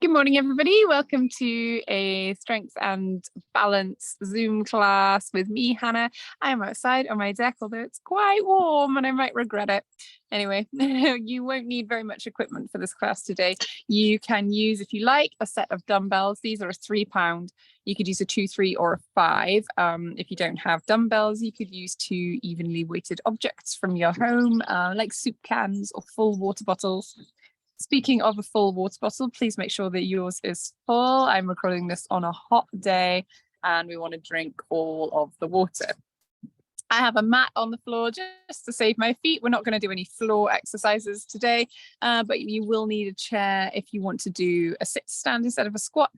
Good morning, everybody. Welcome to a strength and balance Zoom class with me, Hannah. I'm outside on my deck, although it's quite warm and I might regret it. Anyway, you won't need very much equipment for this class today. You can use, if you like, a set of dumbbells. These are a £3. You could use a 2, 3, or a 5. If you don't have dumbbells, you could use 2 evenly weighted objects from your home, like soup cans or full water bottles. Speaking of a full water bottle, please make sure that yours is full. I'm recording this on a hot day and we want to drink all of the water. I have a mat on the floor just to save my feet. We're not going to do any floor exercises today, but you will need a chair if you want to do a sit stand instead of a squat,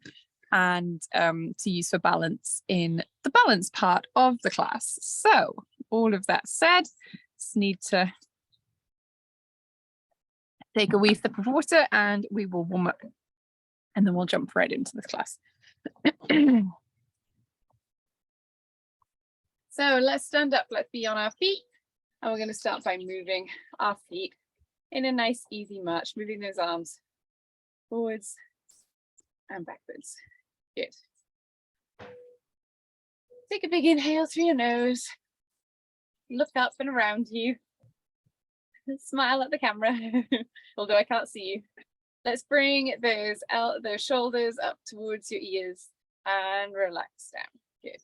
and to use for balance in the balance part of the class. So all of that said, just need to take a wee sip of water and we will warm up and then we'll jump right into this class. So let's stand up, let's be on our feet. And we're going to start by moving our feet in a nice easy march, moving those arms forwards and backwards. Good. Take a big inhale through your nose. Look up and around you. Smile at the camera, although I can't see you. Let's bring those shoulders up towards your ears and relax down. Good.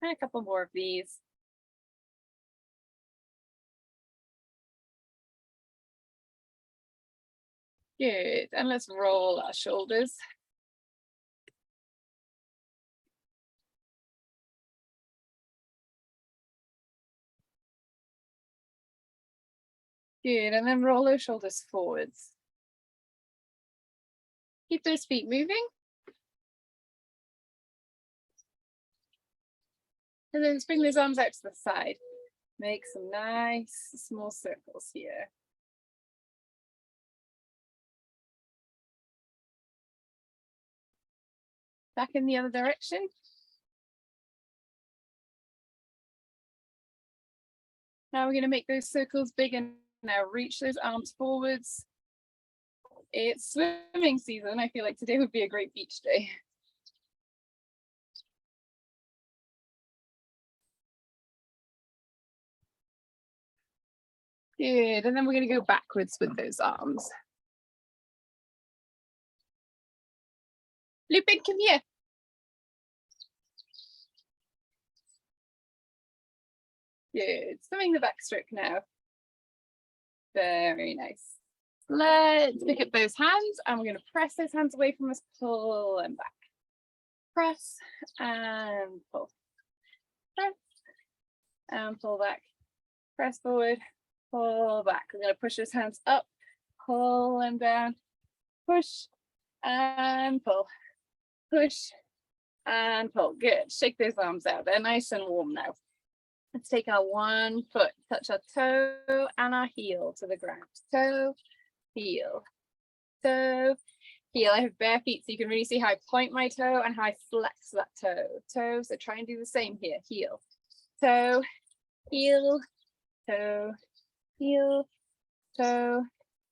And a couple more of these. Good. And let's roll our shoulders. Good, and then roll those shoulders forwards. Keep those feet moving. And then let's bring those arms out to the side. Make some nice small circles here. Back in the other direction. Now we're going to make those circles bigger. Now reach those arms forwards. It's swimming season. I feel like today would be a great beach day. Good, and then we're going to go backwards with those arms. Lupin, come here. Good, swimming the backstroke now. Very nice. Let's pick up those hands and we're going to press those hands away from us, pull them back. Press and pull. Press and pull back. Press forward, pull back. We're going to push those hands up, pull them down, push and pull, push and pull. Good. Shake those arms out. They're nice and warm now. Let's take our one foot, touch our toe and our heel to the ground. Toe, heel, toe, heel. I have bare feet, so you can really see how I point my toe and how I flex that toe. Toe, so try and do the same here. Heel, toe, heel, toe, heel, toe,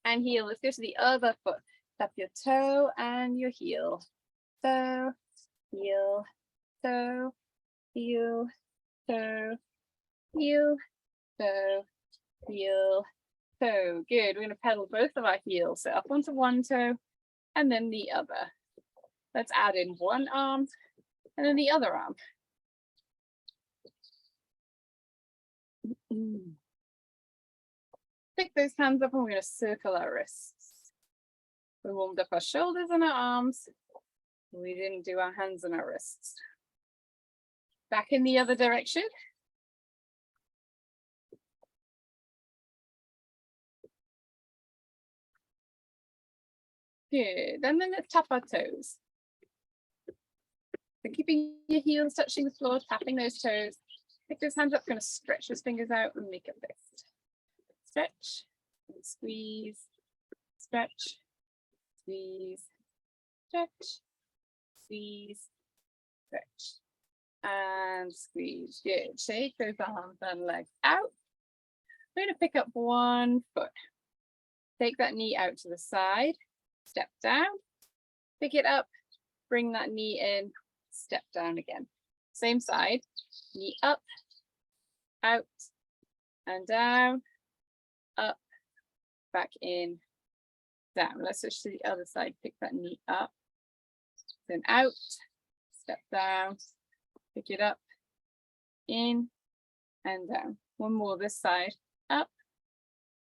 and heel. Let's go to the other foot. Tap your toe and your heel. Toe, heel, toe, heel, toe, heel, toe, heel, toe. Good. We're going to pedal both of our heels. So up onto one toe and then the other. Let's add in one arm and then the other arm. Pick those hands up and we're going to circle our wrists. We warmed up our shoulders and our arms. We didn't do our hands and our wrists. Back in the other direction. Good, and then let's tap our toes. So keeping your heels touching the floor, tapping those toes. Pick those hands up, going to stretch those fingers out and make a fist. Stretch, and squeeze, stretch, squeeze, stretch, squeeze, stretch, and squeeze. Good, shake those arms and legs out. We're going to pick up one foot. Take that knee out to the side, step down, pick it up, bring that knee in, step down again. Same side, knee up, out, and down, up, back in, down. Let's switch to the other side, pick that knee up, then out, step down, pick it up, in, and down. One more this side, up,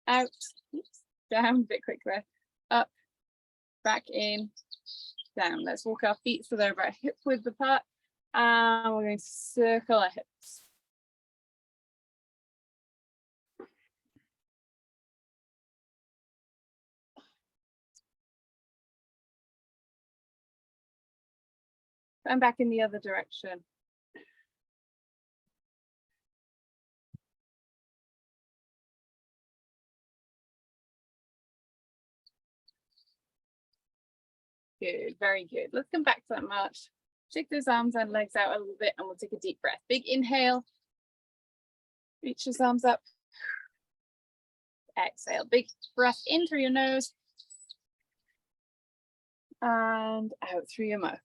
out, oops, down, a bit quicker, up, back in, down. Let's walk our feet so they're about hip width apart, and we're going to circle our hips. And back in the other direction. Good, very good. Let's come back to that march. Shake those arms and legs out a little bit, and we'll take a deep breath. Big inhale. Reach those arms up. Exhale. Big breath in through your nose. And out through your mouth.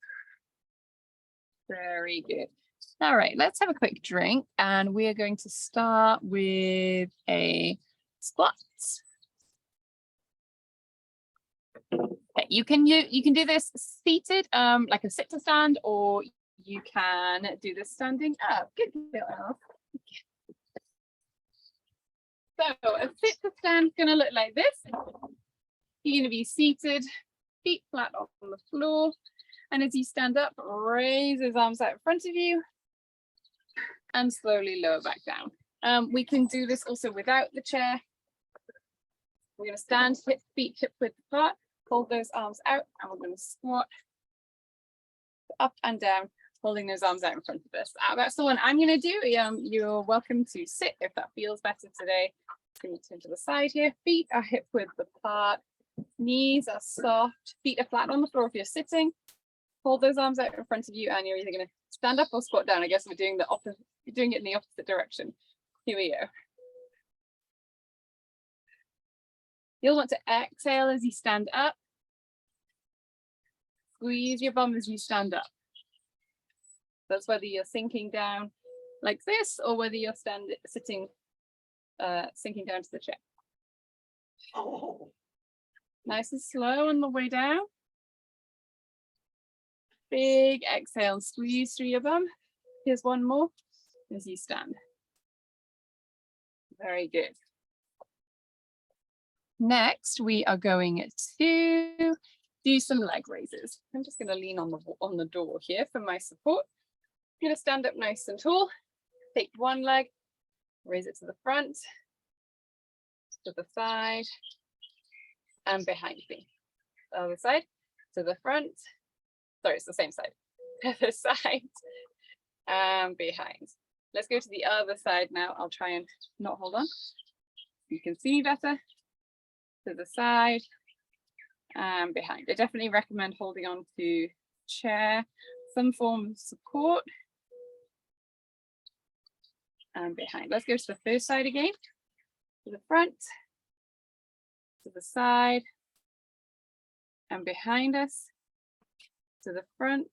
Very good. All right, let's have a quick drink, and we are going to start with a squat. Okay, you can do this seated, like a sit to stand, or you can do this standing up. Good girl. So a sit to stand is going to look like this. You're going to be seated, feet flat on the floor. And as you stand up, raise those arms out in front of you and slowly lower back down. We can do this also without the chair. We're going to stand, feet hip width apart, hold those arms out, and we're going to squat up and down, holding those arms out in front of us. That's the one I'm going to do. You're welcome to sit if that feels better today. Going to turn to the side here. Feet are hip width apart, knees are soft, feet are flat on the floor if you're sitting. Hold those arms out in front of you, and you're either going to stand up or squat down. I guess we're doing the opposite. You're doing it in the opposite direction. Here we go. You'll want to exhale as you stand up. Squeeze your bum as you stand up. That's whether you're sinking down like this, or whether you're sitting, sinking down to the chair. Oh. Nice and slow on the way down. Big exhale and squeeze through your bum. Here's one more as you stand. Very good. Next, we are going to do some leg raises. I'm just going to lean on the door here for my support. I'm going to stand up nice and tall. Take one leg, raise it to the front, to the side, and behind me. The other side, to the front. Sorry, it's the same side. To the side and behind. Let's go to the other side now. I'll try and not hold on. You can see better. To the side and behind. I definitely recommend holding on to chair, some form of support. And behind. Let's go to the first side again. To the front, to the side, and behind us. To the front,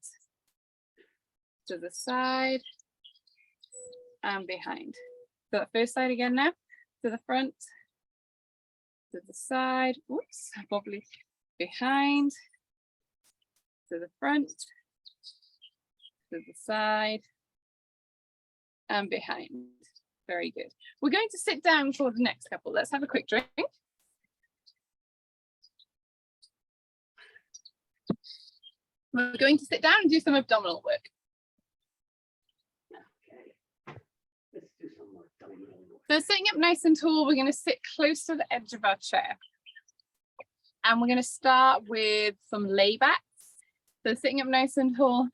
to the side, and behind. So that first side again now. To the front, to the side, whoops, wobbly, behind, to the front, to the side, and behind. Very good. We're going to sit down for the next couple. Let's have a quick drink. We're going to sit down and do some abdominal work. Okay. Let's do some more abdominal work. So sitting up nice and tall, we're going to sit close to the edge of our chair. And we're going to start with some laybacks. So sitting up nice and tall,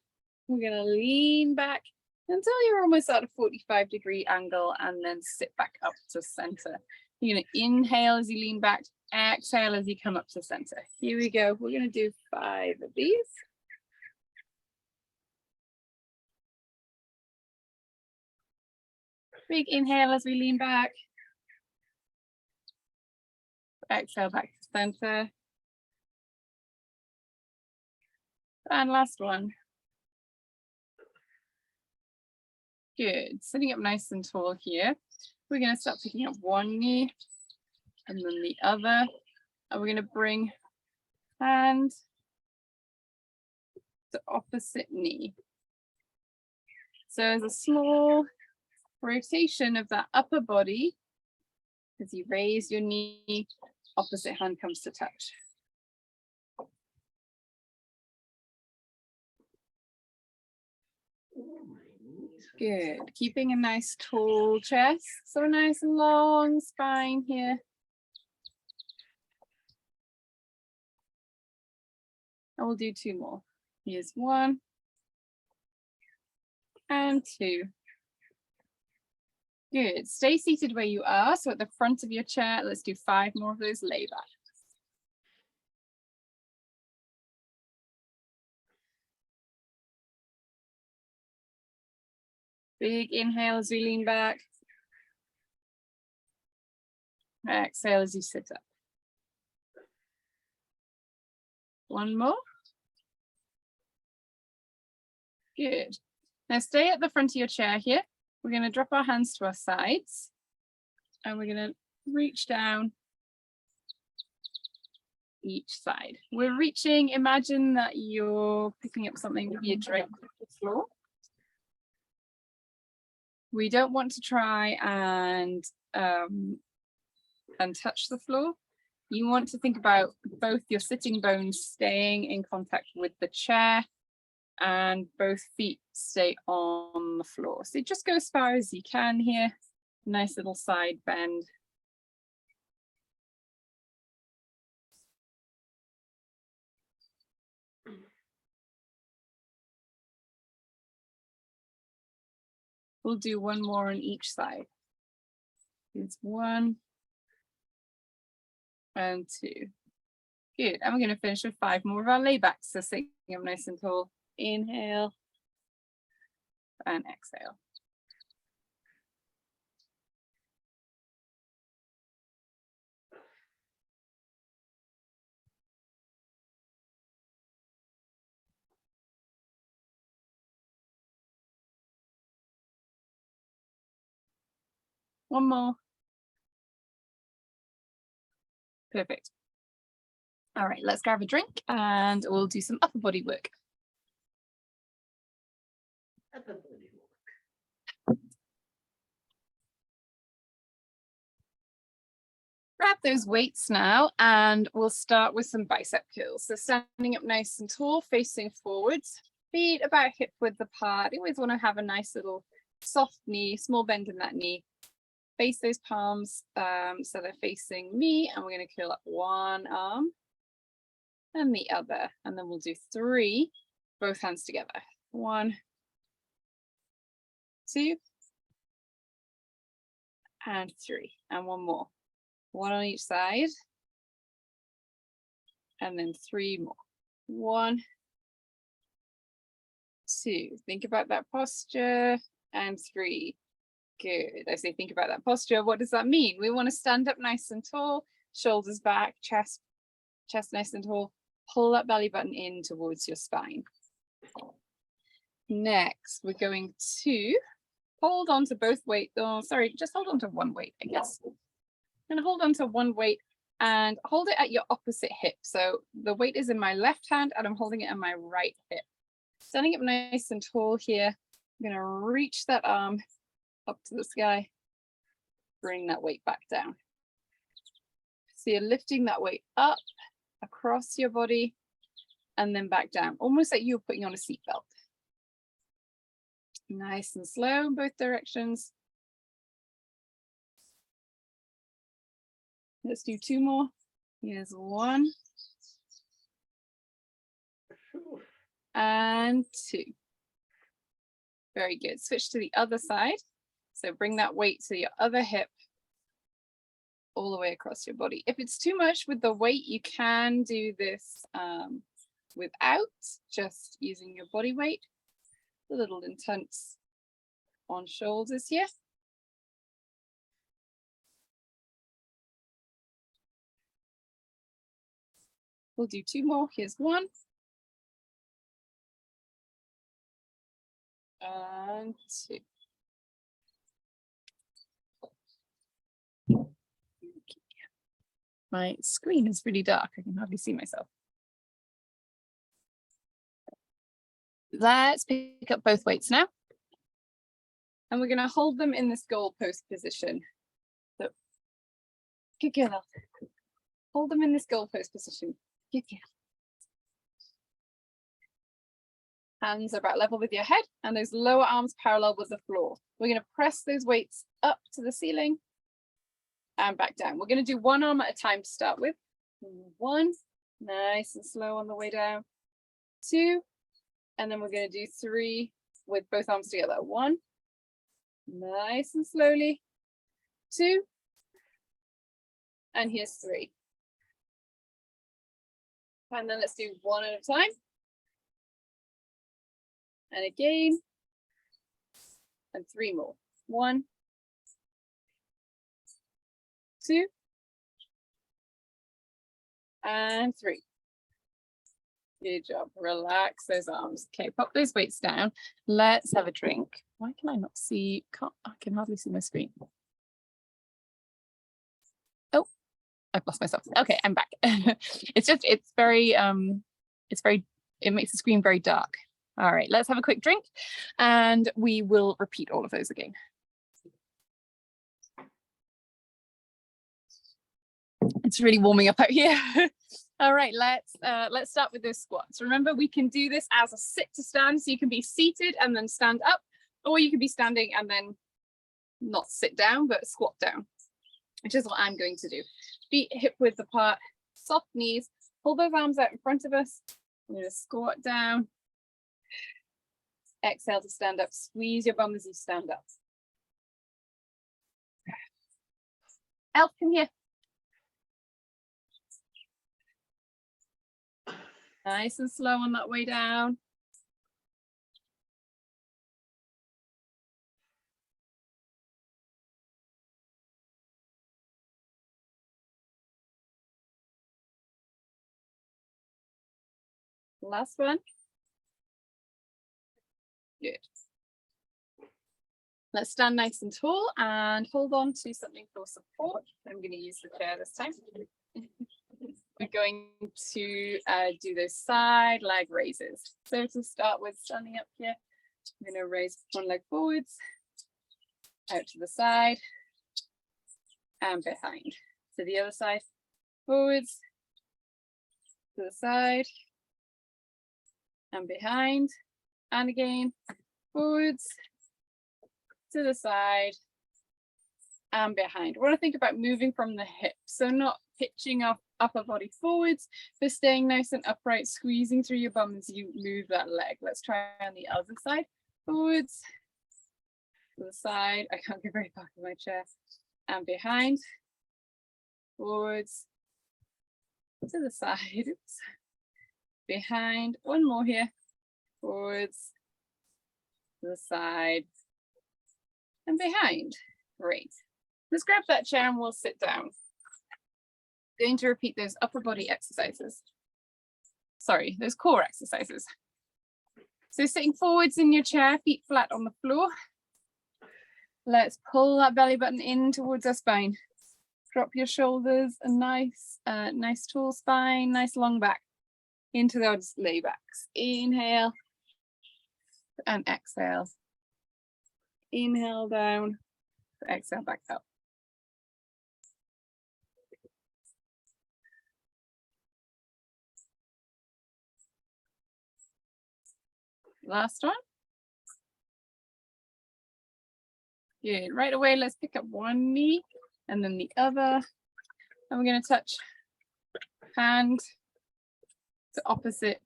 we're going to lean back until you're almost at a 45-degree angle, and then sit back up to center. You're going to inhale as you lean back, exhale as you come up to center. Here we go. We're going to do 5 of these. Big inhale as we lean back. Exhale back to center. And last one. Good. Sitting up nice and tall here. We're going to start picking up one knee and then the other. And we're going to bring hand to opposite knee. So as a small rotation of that upper body, as you raise your knee, opposite hand comes to touch. Good. Keeping a nice tall chest, so a nice long spine here. And we'll do two more. Here's one and two. Good. Stay seated where you are. So at the front of your chair, let's do 5 more of those laybacks. Big inhale as we lean back. Exhale as you sit up. One more. Good. Now stay at the front of your chair here. We're going to drop our hands to our sides and we're going to reach down each side. We're reaching, imagine that you're picking up something to be a drink off the floor. We don't want to try and touch the floor. You want to think about both your sitting bones staying in contact with the chair and both feet stay on the floor. So just go as far as you can here. Nice little side bend. We'll do one more on each side. Here's 1 and 2. Good. And we're going to finish with 5 more of our laybacks. So sitting up nice and tall. Inhale and exhale. One more. Perfect. All right, let's grab a drink and we'll do some upper body work. Upper body work. Grab those weights now and we'll start with some bicep curls. So standing up nice and tall, facing forwards, feet about hip width apart. You always want to have a nice little soft knee, small bend in that knee. Face those palms so they're facing me, and we're going to curl up one arm and the other, and then we'll do 3, both hands together. 1, 2, and 3, and one more. 1 on each side, and then 3 more. 1, 2. Think about that posture, and 3. Good. I say think about that posture. What does that mean? We want to stand up nice and tall, shoulders back, chest nice and tall. Pull that belly button in towards your spine. Next, we're going to hold on to both weights. Oh, sorry, just hold on to one weight, I guess. I'm going to hold on to one weight and hold it at your opposite hip. So the weight is in my left hand and I'm holding it on my right hip. Standing up nice and tall here. I'm going to reach that arm up to the sky, bring that weight back down. So you're lifting that weight up across your body and then back down, almost like you're putting on a seatbelt. Nice and slow in both directions. Let's do 2 more. Here's 1 and 2. Very good. Switch to the other side. So bring that weight to your other hip all the way across your body. If it's too much with the weight, you can do this without, just using your body weight. A little intense on shoulders here. We'll do 2 more. Here's 1. And 2. My screen is really dark. I can hardly see myself. Let's pick up both weights now. And we're going to hold them in this goalpost position. So, good girl. Hold them in this goalpost position. Good girl. Hands are about level with your head and those lower arms parallel with the floor. We're going to press those weights up to the ceiling and back down. We're going to do 1 arm at a time to start with. 1, nice and slow on the way down. 2, and then we're going to do 3 with both arms together. 1, nice and slowly. 2, and here's 3. And then let's do 1 at a time. And again, and 3 more. 1, 2, and 3. Good job. Relax those arms. Okay, pop those weights down. Let's have a drink. Why can I not see? I can hardly see my screen. Oh, I've lost myself. Okay, I'm back. It makes the screen very dark. All right, let's have a quick drink and we will repeat all of those again. It's really warming up out here. All right, let's start with those squats. Remember, we can do this as a sit to stand, so you can be seated and then stand up, or you can be standing and then not sit down, but squat down, which is what I'm going to do. Feet hip width apart, soft knees, pull those arms out in front of us. I'm going to squat down. Exhale to stand up. Squeeze your bum as you stand up. Elf, come here. Nice and slow on that way down. Last one. Good. Let's stand nice and tall and hold on to something for support. I'm going to use the chair this time. We're going to do those side leg raises. So to start with, standing up here, I'm going to raise one leg forwards, out to the side, and behind. To the other side, forwards, to the side, and behind, and again, forwards, to the side, and behind. We want to think about moving from the hips, so not pitching up upper body forwards, but staying nice and upright, squeezing through your bum as you move that leg. Let's try on the other side. Forwards, to the side. I can't get very back in my chair. And behind, forwards, to the side. Oops. Behind, one more here. Forwards, to the side, and behind. Great. Let's grab that chair and we'll sit down. Going to repeat those upper body exercises. Sorry, those core exercises. So sitting forwards in your chair, feet flat on the floor. Let's pull that belly button in towards our spine. Drop your shoulders, a nice tall spine, nice long back into those laybacks. Inhale and exhale. Inhale down, exhale back up. Last one. Good. Right away, let's pick up one knee and then the other. And we're going to touch hand to opposite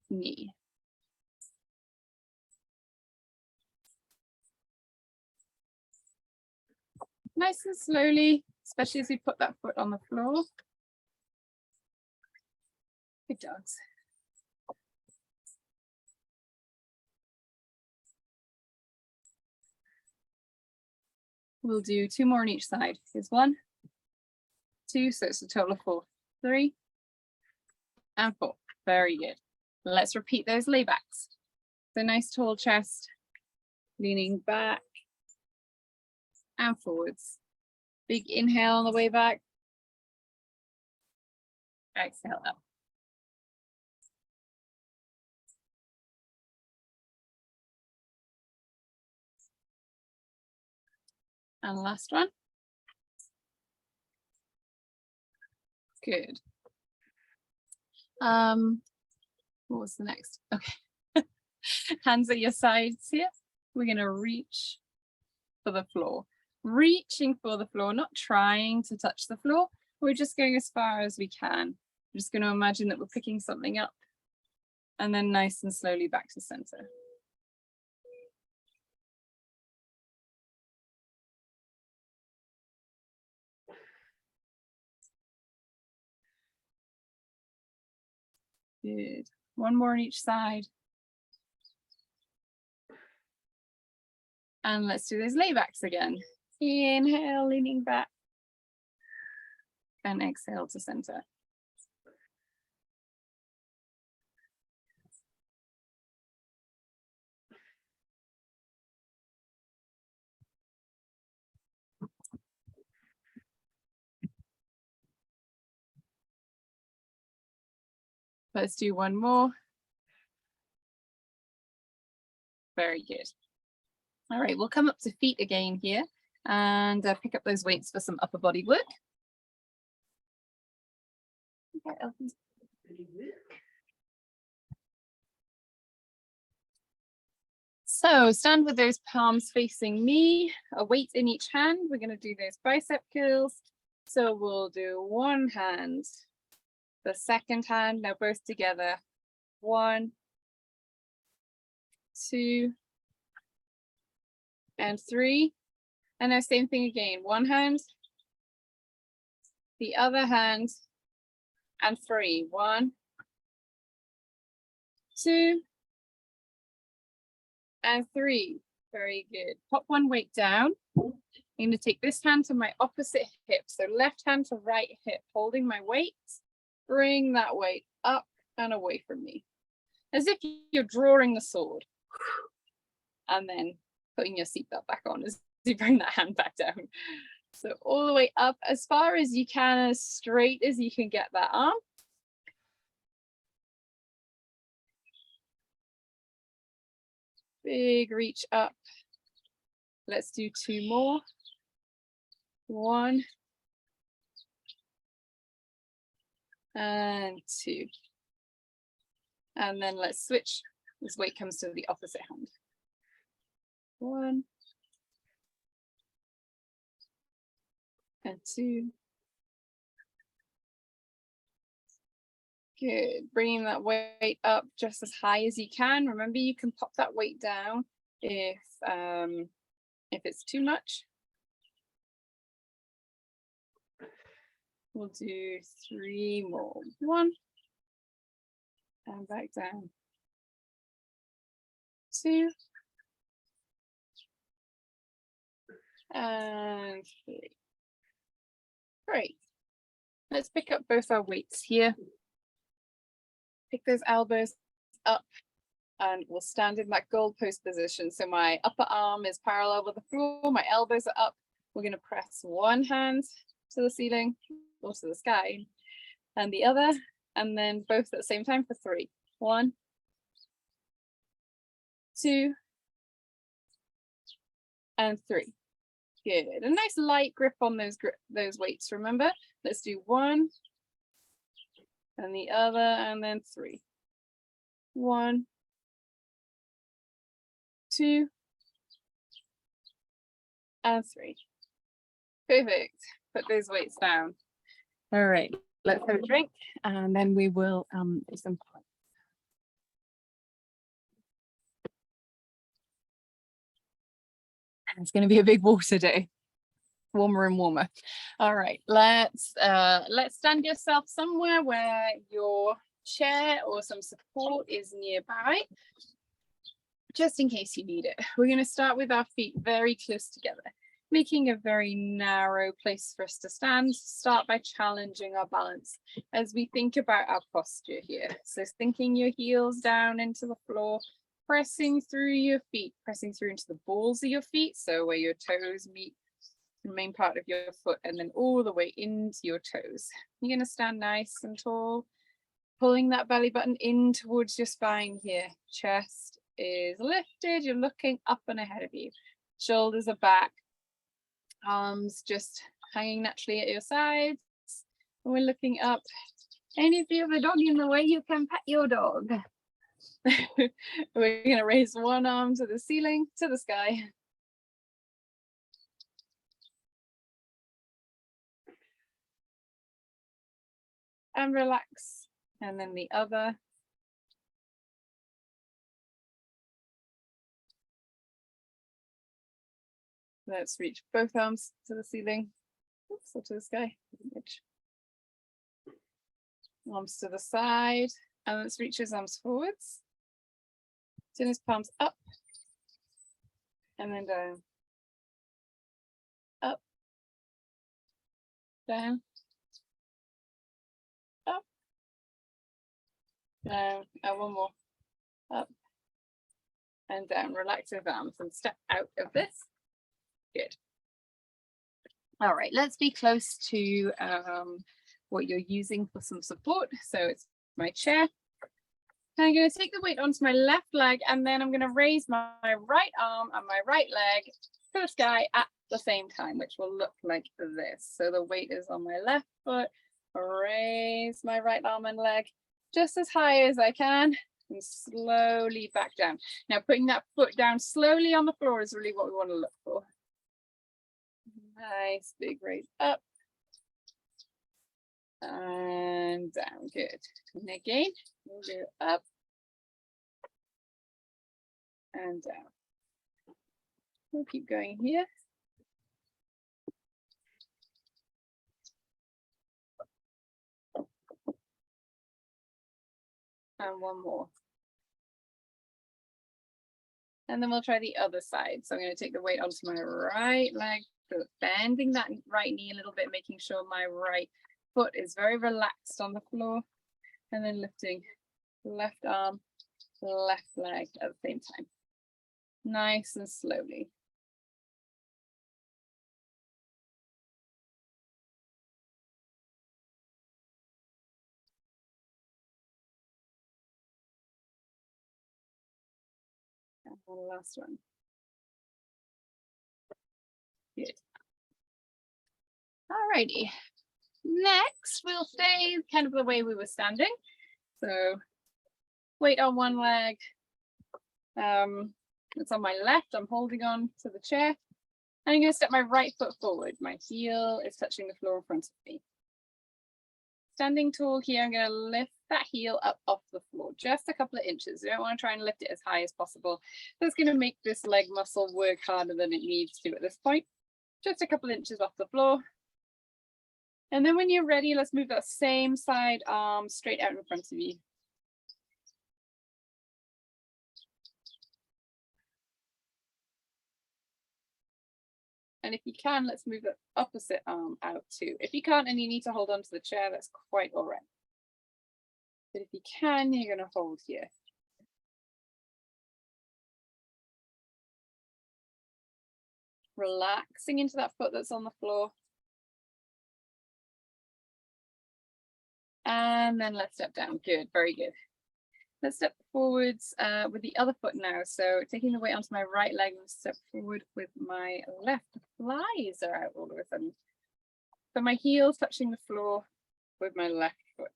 knee. Nice and slowly, especially as we put that foot on the floor. Good dogs. We'll do 2 more on each side. Here's 1, 2, so it's a total of 4. 3, and 4. Very good. Let's repeat those laybacks. So nice tall chest, leaning back and forwards. Big inhale on the way back. Exhale up. And last one. Good. What was the next? Okay. Hands at your sides here. We're going to reach for the floor. Reaching for the floor, not trying to touch the floor. We're just going as far as we can. We're just going to imagine that we're picking something up and then nice and slowly back to center. Good. One more on each side. And let's do those laybacks again. Inhale, leaning back. And exhale to center. Let's do one more. Very good. All right, we'll come up to feet again here and pick up those weights for some upper body work. Okay, so stand with those palms facing me, a weight in each hand. We're going to do those bicep curls. So we'll do one hand, the second hand, now both together. 1, 2, and 3. And now same thing again. One hand, the other hand, and 3. 1, 2, and 3. Very good. Pop one weight down. I'm going to take this hand to my opposite hip. So left hand to right hip, holding my weight. Bring that weight up and away from me. As if you're drawing the sword. And then putting your seatbelt back on as you bring that hand back down. So all the way up as far as you can, as straight as you can get that arm. Big reach up. Let's do 2 more. 1 and 2. And then let's switch. This weight comes to the opposite hand. 1 and 2. Good. Bringing that weight up just as high as you can. Remember, you can pop that weight down if it's too much. We'll do 3 more. 1 and back down. 2 and 3. Great. Let's pick up both our weights here. Pick those elbows up and we'll stand in that goalpost position. So my upper arm is parallel with the floor, my elbows are up. We're going to press one hand to the ceiling or to the sky and the other, and then both at the same time for 3. 1, 2, and 3. Good. A nice light grip on those weights, remember? Let's do 1 and the other, and then 3. 1, 2, and 3. Perfect. Put those weights down. All right, let's have a drink and then we will do some planks. It's going to be a big water day. Warmer and warmer. All right, let's stand yourself somewhere where your chair or some support is nearby, just in case you need it. We're going to start with our feet very close together. making a very narrow place for us to stand. Start by challenging our balance as we think about our posture here. So sinking your heels down into the floor, pressing through your feet, pressing through into the balls of your feet, so where your toes meet the main part of your foot, and then all the way into your toes. You're going to stand nice and tall, pulling that belly button in towards your spine here. Chest is lifted, you're looking up and ahead of you. Shoulders are back, arms just hanging naturally at your sides. And we're looking up. And if you have a dog in the way, you can pet your dog. We're going to raise one arm to the ceiling, to the sky. And relax. And then the other. Let's reach both arms to the ceiling. Oops, or to the sky. Arms to the side. And let's reach his arms forwards. Turn his palms up. And then down. Up. Down. Up. Down. And one more. Up. And down. Relax his arms and step out of this. Good. All right, let's be close to what you're using for some support. So it's my chair. I'm going to take the weight onto my left leg, and then I'm going to raise my right arm and my right leg to the sky at the same time, which will look like this. So the weight is on my left foot, raise my right arm and leg just as high as I can, and slowly back down. Now putting that foot down slowly on the floor is really what we want to look for. Nice big raise up and down. Good. And again, we'll go up and down. We'll keep going here. And one more. And then we'll try the other side. So I'm going to take the weight onto my right leg, so bending that right knee a little bit, making sure my right foot is very relaxed on the floor, and then lifting left arm, left leg at the same time. Nice and slowly. And the last one. Good. Alrighty. Next, we'll stay kind of the way we were standing. So weight on one leg. It's on my left. I'm holding on to the chair. And I'm going to step my right foot forward. My heel is touching the floor in front of me. Standing tall here, I'm going to lift that heel up off the floor, just a couple of inches. You don't want to try and lift it as high as possible. That's going to make this leg muscle work harder than it needs to at this point. Just a couple of inches off the floor. And then when you're ready, let's move that same side arm straight out in front of you. And if you can, let's move the opposite arm out too. If you can't and you need to hold on to the chair, that's quite all right. But if you can, you're going to hold here. Relaxing into that foot that's on the floor. And then let's step down. Good, very good. Let's step forwards with the other foot now. So taking the weight onto my right leg, and step forward with my left. The flies are out all of a sudden. So my heels touching the floor with my left foot.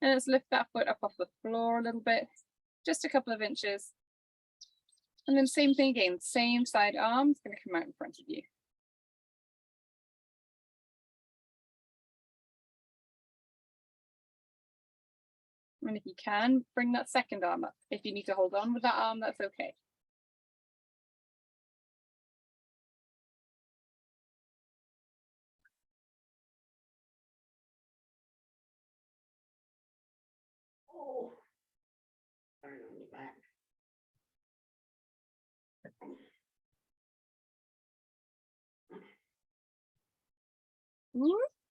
And let's lift that foot up off the floor a little bit, just a couple of inches. And then same thing again, same side arm is going to come out in front of you. And if you can, bring that second arm up. If you need to hold on with that arm, that's okay. Oh, turn on the back.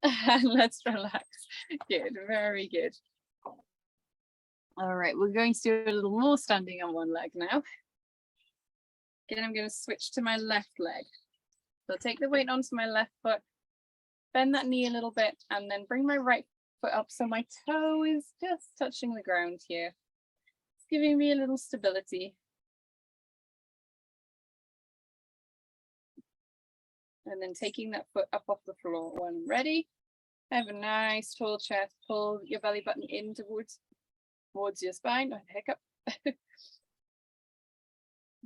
And let's relax. Good, very good. All right, we're going to do a little more standing on one leg now. Again, I'm going to switch to my left leg. So take the weight onto my left foot, bend that knee a little bit, and then bring my right foot up so my toe is just touching the ground here. It's giving me a little stability. And then taking that foot up off the floor when ready. Have a nice tall chest. Pull your belly button in towards your spine. Oh, hiccup.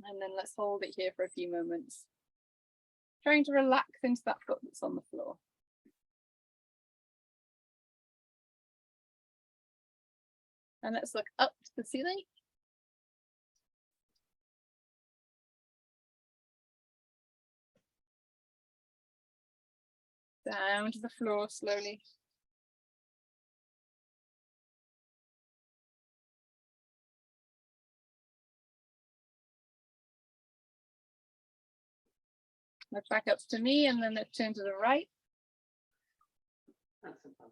And then let's hold it here for a few moments. Trying to relax into that foot that's on the floor. And let's look up to the ceiling. Down to the floor slowly. Look back up to me, and then let's turn to the right. That's about.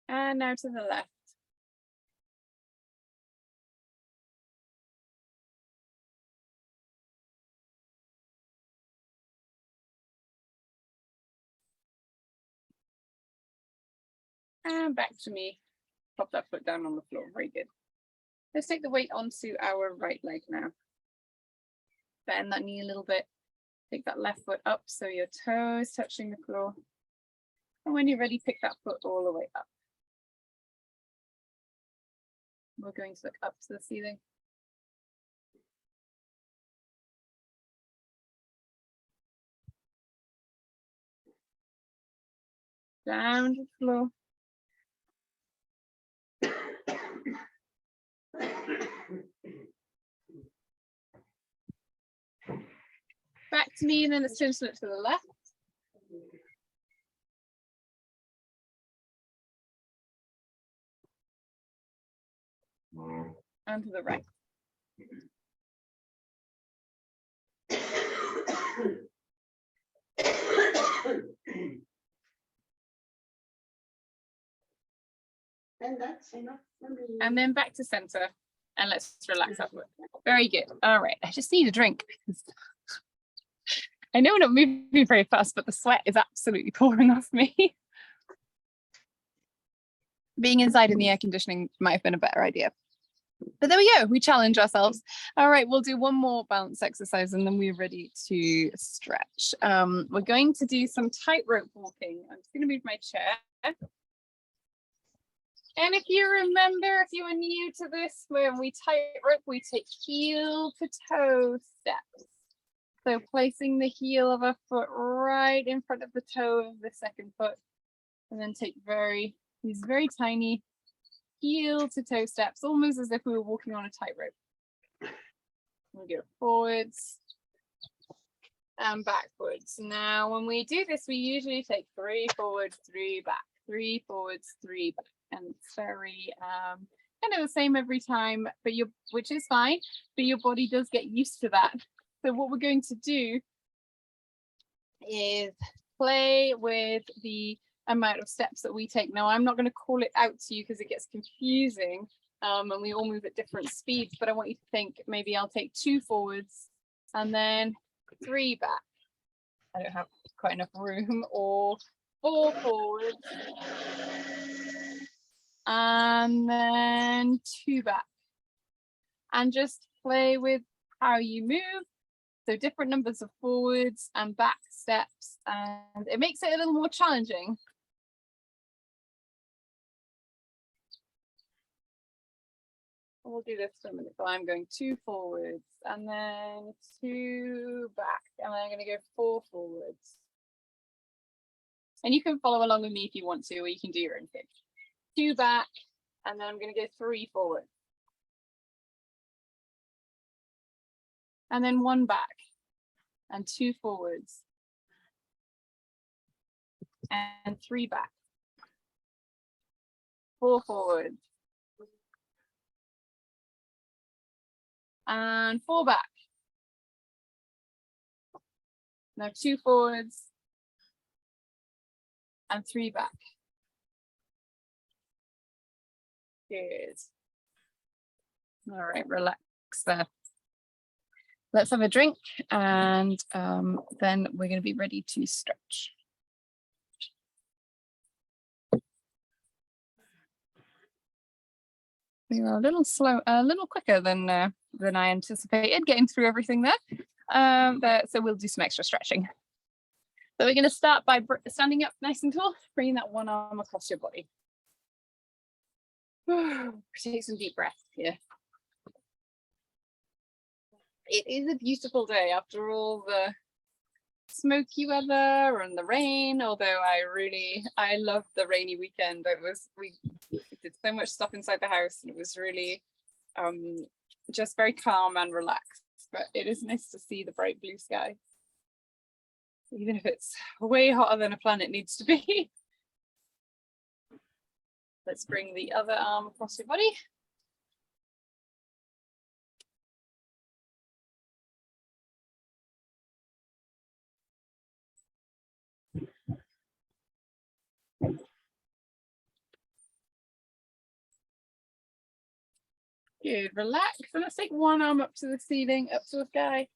And now to the left. And back to me. Pop that foot down on the floor. Very good. Let's take the weight onto our right leg now. Bend that knee a little bit. Take that left foot up so your toe is touching the floor. And when you're ready, pick that foot all the way up. We're going to look up to the ceiling. Down to the floor. Back to me, and then let's turn to look to the left. And to the right. And that's enough for me. And then back to center. And let's relax that foot. Very good. All right. I just need a drink because I know we're not moving very fast, but the sweat is absolutely pouring off me. Being inside in the air conditioning might have been a better idea. But there we go. We challenge ourselves. All right, we'll do one more balance exercise and then we're ready to stretch. We're going to do some tightrope walking. I'm just going to move my chair. And if you remember, if you are new to this, when we tightrope, we take heel to toe steps. So placing the heel of a foot right in front of the toe of the second foot, and then take these very tiny heel to toe steps, almost as if we were walking on a tightrope. We go forwards and backwards. Now, when we do this, we usually take 3 forwards, 3 back, 3 forwards, 3 back. And it's very kind of the same every time, but which is fine, but your body does get used to that. So what we're going to do is play with the amount of steps that we take. Now, I'm not going to call it out to you because it gets confusing, and we all move at different speeds, but I want you to think maybe I'll take 2 forwards and then 3 back. I don't have quite enough room, or 4 forwards and then 2 back, and just play with how you move. So different numbers of forwards and back steps, and it makes it a little more challenging. We'll do this for a minute. So I'm going 2 forwards and then 2 back, and then I'm going to go 4 forwards. And you can follow along with me if you want to, or you can do your own thing. 2 back, and then I'm going to go 3 forward. And then 1 back, and 2 forwards. And 3 back. 4 forwards. and 4 back. Now 2 forwards and 3 back. Good. All right, relax there. Let's have a drink and then we're going to be ready to stretch. We were a little slow, a little quicker than I anticipated getting through everything there. So we'll do some extra stretching. So we're going to start by standing up nice and tall, bringing that one arm across your body. Take some deep breaths here. It is a beautiful day after all the smoky weather and the rain, although I loved the rainy weekend. We did so much stuff inside the house and it was really just very calm and relaxed, but it is nice to see the bright blue sky, even if it's way hotter than a planet needs to be. Let's bring the other arm across your body. Good, relax. And let's take one arm up to the ceiling, up to the sky.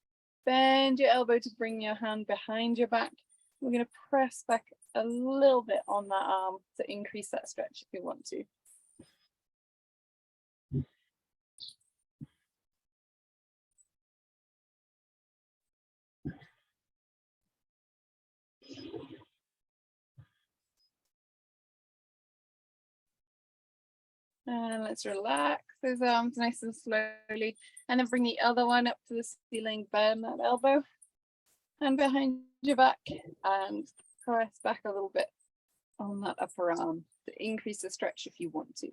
Bend your elbow to bring your hand behind your back. We're going to press back a little bit on that arm to increase that stretch if you want to. And let's relax those arms nice and slowly. And then bring the other one up to the ceiling, bend that elbow and behind your back and press back a little bit on that upper arm to increase the stretch if you want to.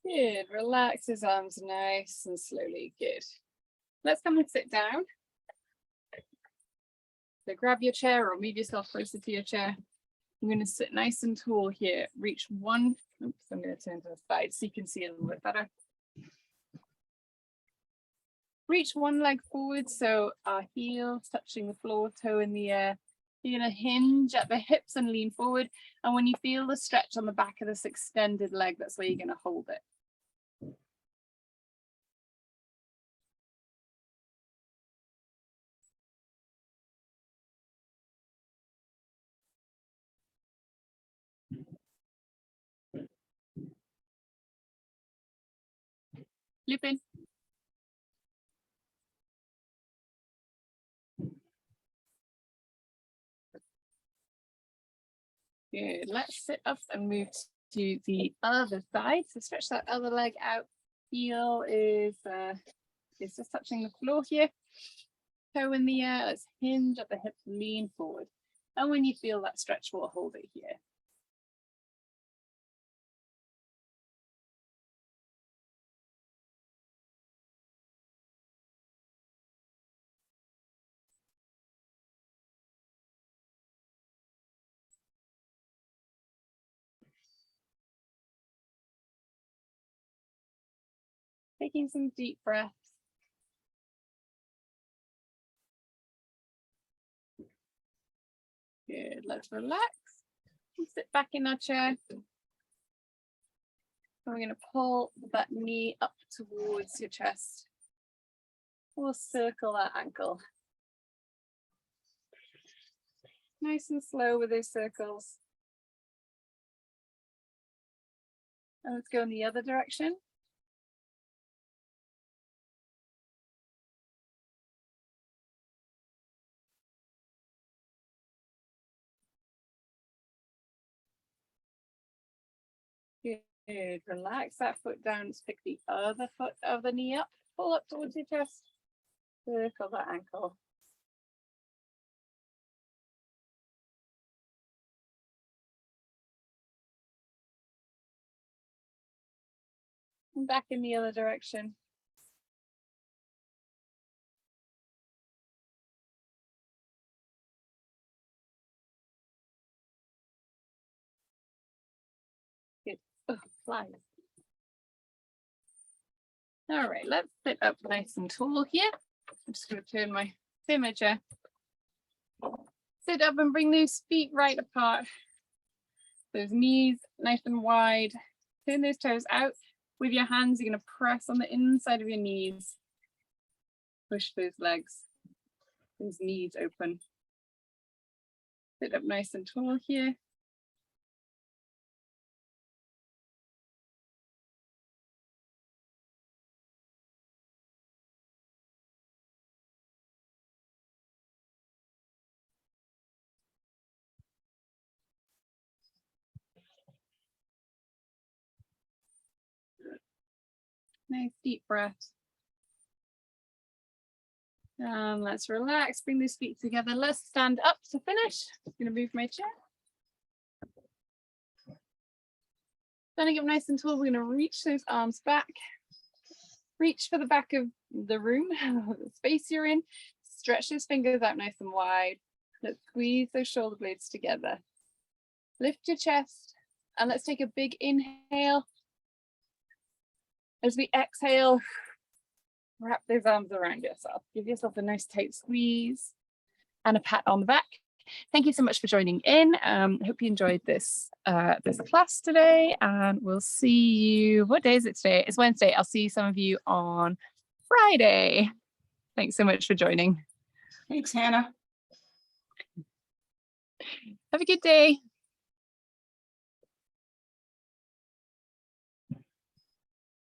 Good, relax his arms nice and slowly, good. Let's come and sit down. So grab your chair or move yourself closer to your chair. I'm going to sit nice and tall here. Reach one, oops, I'm going to turn to the side so you can see a little bit better. Reach one leg forward, so our heels touching the floor, toe in the air. You're going to hinge at the hips and lean forward. And when you feel the stretch on the back of this extended leg, that's where you're going to hold it. Loop in. Good. Let's sit up and move to the other side. So stretch that other leg out. Heel is just touching the floor here. Toe in the air. Let's hinge at the hips, lean forward. And when you feel that stretch, we'll hold it here. Taking some deep breaths. Good, let's relax. We'll sit back in our chair. And we're going to pull that knee up towards your chest. We'll circle that ankle. Nice and slow with those circles. And let's go in the other direction. Good, relax that foot down. Let's pick the other foot of the knee up. Pull up towards your chest. Circle that ankle. And back in the other direction. Good. Oh, flies. All right, let's sit up nice and tall here. I'm just going to turn my imager. Sit up and bring those feet right apart. Those knees nice and wide. Turn those toes out. With your hands, you're going to press on the inside of your knees. Push those legs, those knees open. Sit up nice and tall here. Nice deep breath. Let's relax, bring those feet together. Let's stand up to finish. I'm going to move my chair. Standing up nice and tall, we're going to reach those arms back. Reach for the back of the room, the space you're in. Stretch those fingers out nice and wide. Let's squeeze those shoulder blades together. Lift your chest and let's take a big inhale. As we exhale, wrap those arms around yourself. Give yourself a nice tight squeeze and a pat on the back. Thank you so much for joining in. I hope you enjoyed this class today, and we'll see you. What day is it today? It's Wednesday. I'll see some of you on Friday. Thanks so much for joining. Thanks, Hannah. Have a good day.